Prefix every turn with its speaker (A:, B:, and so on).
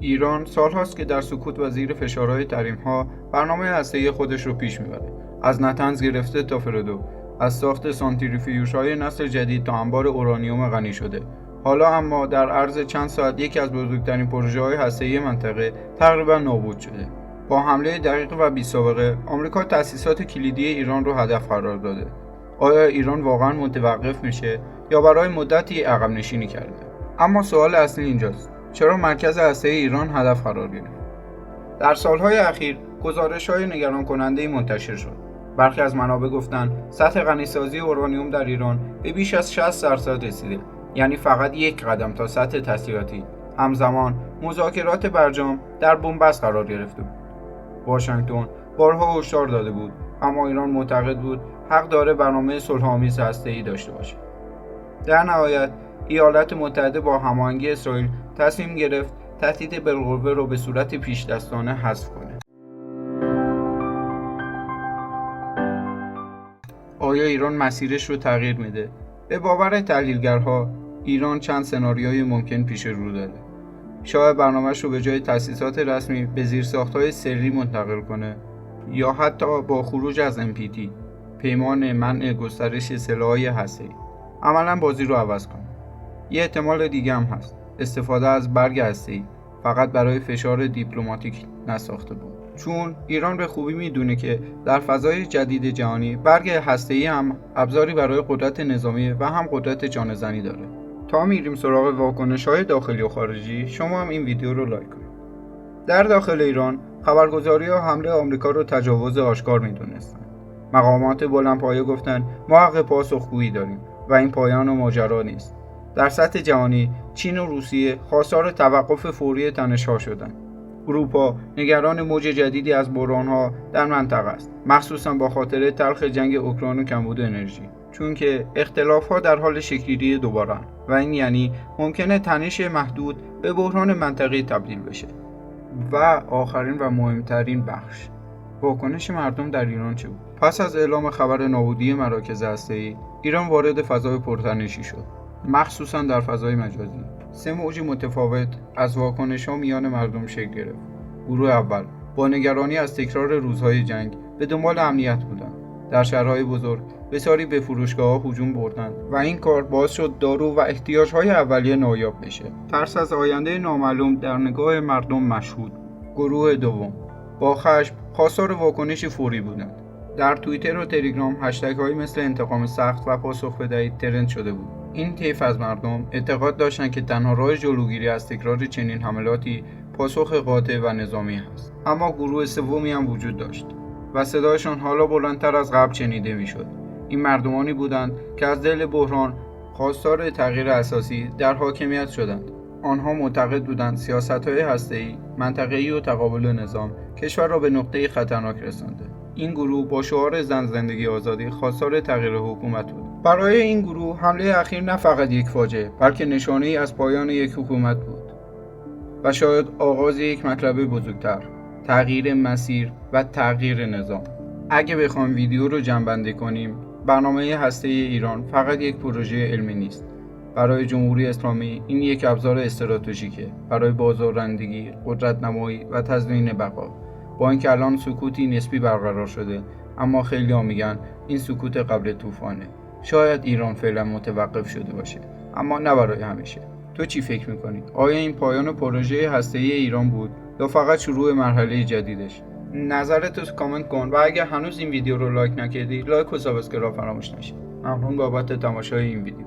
A: ایران سالهاست که در سکوت و زیر فشارهای تحریم‌ها برنامه هسته‌ای خودش رو پیش میبره. از نتنز گرفته تا فردو، از ساخت سانتریفیوژهای نسل جدید تا انبار اورانیوم غنی شده. حالا اما در عرض چند ساعت یکی از بزرگترین پروژه‌های هسته‌ای منطقه تقریبا نابود شده. با حمله دقیق و بی‌سابقه، آمریکا تأسیسات کلیدی ایران رو هدف قرار داده. آیا ایران واقعا متوقف میشه یا برای مدتی عقب نشینی کرده؟ اما سوال اصلی اینجاست: چرا مرکز هسته‌ای ایران هدف قرار گرفت؟ در سالهای اخیر گزارش‌های نگران کننده‌ای منتشر شد. برخی از منابع گفتند سطح غنیسازی اورانیوم در ایران به بیش از 60% رسیده، یعنی فقط یک قدم تا سطح تسلیحاتی. همزمان مذاکرات برجام در بنبست قرار گرفته بود. واشنگتن بارها هشدار داده بود، اما ایران معتقد بود حق داره برنامه صلح‌آمیز هسته‌ای داشته باشه. در نهایت ایالات متحده با هماهنگی اسرائیل تصمیم گرفت تهدید بالقوه رو به صورت پیش‌دستانه حذف کنه. آیا ایران مسیرش رو تغییر میده؟ به باور تحلیلگرها ایران چند سناریوی ممکن پیش رو داره. شاید برنامه‌اش رو به جای تأسیسات رسمی به زیرساخت‌های سری منتقل کنه، یا حتی با خروج از NPT، پیمان منع گسترش سلاح‌های هسته‌ای، عملاً بازی رو عوض کنه. یه احتمال دیگه هم هست: استفاده از برگ هسته‌ای فقط برای فشار دیپلماتیک نساخته بود. چون ایران به خوبی میدونه که در فضای جدید جهانی برگ هسته‌ای هم ابزاری برای قدرت نظامی و هم قدرت جان‌زنی داره. تا میریم سراغ واکنش‌های داخلی و خارجی، شما هم این ویدیو رو لایک کنید. در داخل ایران خبرگزاری‌ها حمله آمریکا رو تجاوز آشکار میدونستن. مقامات بلندپایه گفتن ما حق پاسخگویی داریم و این پایان ماجرا نیست. در سطح جهانی چین و روسیه خواستار توقف فوری تنش‌ها شدند. اروپا نگران موج جدیدی از بحران‌ها در منطقه است، مخصوصاً با خاطر تلخ جنگ اوکراین و کمبود انرژی، چون که اختلاف‌ها در حال شکل‌گیری دوباره و این یعنی ممکنه تنش محدود به بحران منطقه‌ای تبدیل بشه. و آخرین و مهمترین بخش، واکنش مردم در ایران چه بود؟ پس از اعلام خبر نابودی مراکز هسته‌ای، ایران وارد فضای پرتنشی شد، مخصوصاً در فضای مجازی. سه موج متفاوت از واکنش‌ها میان مردم شکل گرفت. گروه اول با نگرانی از تکرار روزهای جنگ به دنبال امنیت بودند. در شهرهای بزرگ بسیاری به فروشگاه‌ها هجوم بردند و این کار باعث شد دارو و احتیاجهای اولیه نایاب بشه. ترس از آینده نامعلوم در نگاه مردم مشهود بود. گروه دوم با خشم خواستار واکنش فوری بودند. در توییتر و تلگرام هشتگ‌هایی مثل انتقام سخت و پاسخ بدهید ترند شده بود. این طیف از مردم اعتقاد داشتند که تنها راه جلوگیری از تکرار چنین حملاتی پاسخ قاطع و نظامی است. اما گروه سومی هم وجود داشت و صدایشان حالا بلندتر از قبل شنیده میشد. این مردمانی بودند که از دل بحران خواستار تغییر اساسی در حاکمیت شدند. آنها معتقد بودند سیاست‌های هسته‌ای، منطقه‌ای و تقابل نظام کشور را به نقطه خطرناک رسانده. این گروه با شعار زن زندگی آزادی خواستار تغییر حکومت بود. برای این گروه حمله اخیر نه فقط یک فاجعه، بلکه نشانه‌ای از پایان یک حکومت بود و شاید آغاز یک مطلب بزرگتر: تغییر مسیر و تغییر نظام. اگه بخوایم ویدیو رو جمع‌بندی کنیم، برنامه هسته‌ای ایران فقط یک پروژه علمی نیست. برای جمهوری اسلامی این یک ابزار استراتژیکه برای بازآوردگی، قدرت‌نمایی و تضمین بقا. با اینکه الان سکوتی نسبی برقرار شده، اما خیلی‌ها میگن این سکوت قبل طوفانه. شاید ایران فعلا متوقف شده باشه، اما نه برای همیشه. تو چی فکر می‌کنی؟ آیا این پایان پروژه هسته‌ای ایران بود یا فقط شروع مرحله جدیدش؟ نظرت رو کامنت کن و اگر هنوز این ویدیو رو لایک نکردی، لایک و سابسکرایب فراموش نشه. ممنون بابت تماشای این ویدیو.